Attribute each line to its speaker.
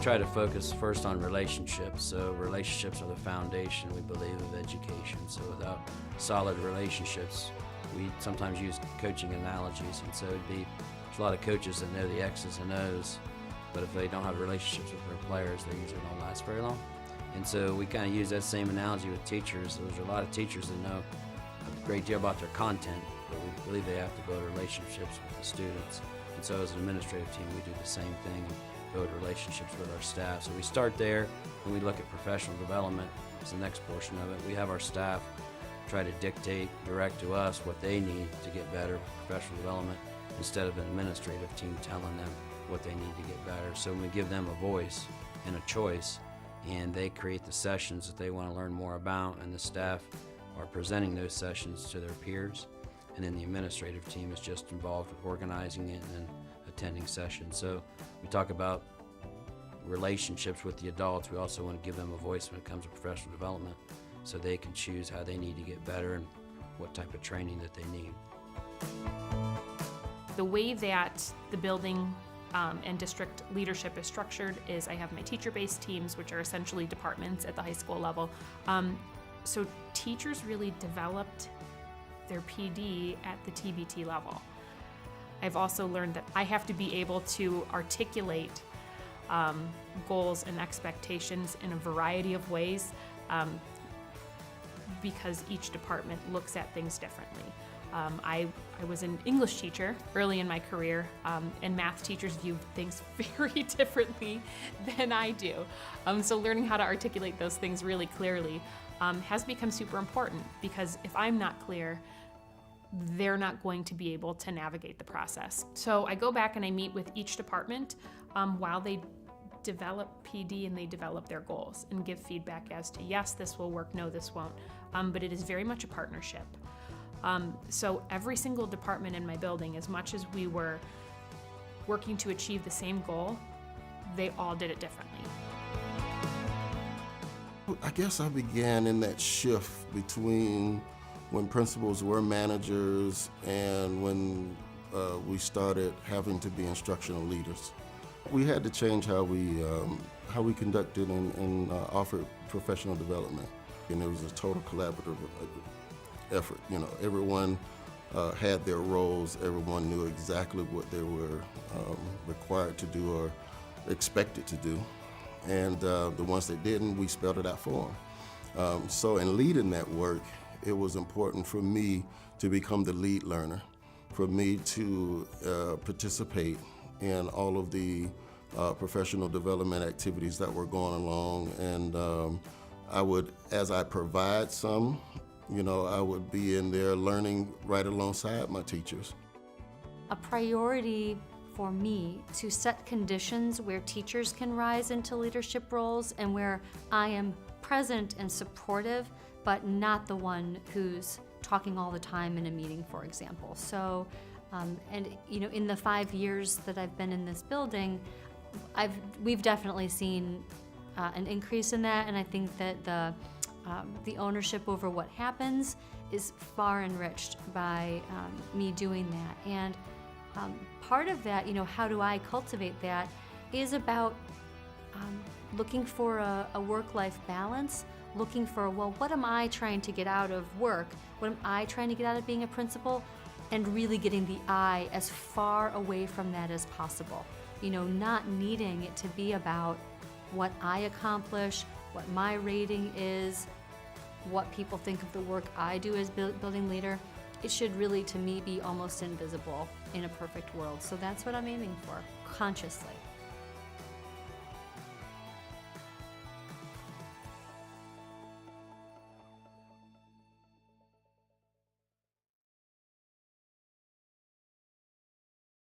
Speaker 1: try to focus first on relationships. So relationships are the foundation, we believe, of education. So without solid relationships, we sometimes use coaching analogies, and so there's a lot of coaches that know the X's and O's, but if they don't have relationships with their players, they usually don't last very long. And so we kind of use that same analogy with teachers. There's a lot of teachers that know a great deal about their content, but we believe they have to build relationships with the students. And so as an administrative team, we do the same thing and build relationships with our staff. So we start there, and we look at professional development as the next portion of it. We have our staff try to dictate, direct to us what they need to get better with professional development, instead of an administrative team telling them what they need to get better. So we give them a voice and a choice, and they create the sessions that they want to learn more about, and the staff are presenting those sessions to their peers, and then the administrative team is just involved with organizing it and attending sessions. So we talk about relationships with the adults. We also want to give them a voice when it comes to professional development, so they can choose how they need to get better and what type of training that they need.
Speaker 2: The way that the building and district leadership is structured is I have my teacher-based teams, which are essentially departments at the high school level. So teachers really developed their PD at the TBT level. I've also learned that I have to be able to articulate goals and expectations in a variety of ways because each department looks at things differently. I was an English teacher early in my career, and math teachers view things very differently than I do. So learning how to articulate those things really clearly has become super important, because if I'm not clear, they're not going to be able to navigate the process. So I go back and I meet with each department while they develop PD and they develop their goals, and give feedback as to, yes, this will work, no, this won't. But it is very much a partnership. So every single department in my building, as much as we were working to achieve the same goal, they all did it differently.
Speaker 3: I guess I began in that shift between when principals were managers and when we started having to be instructional leaders. We had to change how we conducted and offered professional development, and it was a total collaborative effort. You know, everyone had their roles. Everyone knew exactly what they were required to do or expected to do, and the ones that didn't, we spelled it out for them. So in leading that work, it was important for me to become the lead learner, for me to participate in all of the professional development activities that were going along, and I would, as I provide some, I would be in there learning right alongside my teachers.
Speaker 4: A priority for me to set conditions where teachers can rise into leadership roles and where I am present and supportive, but not the one who's talking all the time in a meeting, for example. So, in the 5 years that I've been in this building, we've definitely seen an increase in that, and I think that the ownership over what happens is far enriched by me doing that. And part of that, how do I cultivate that, is about looking for a work-life balance, looking for, what am I trying to get out of work? What am I trying to get out of being a principal? And really getting the I as far away from that as possible. Not needing it to be about what I accomplish, what my rating is, what people think of the work I do as building leader. It should really, to me, be almost invisible in a perfect world. So that's what I'm aiming for, consciously.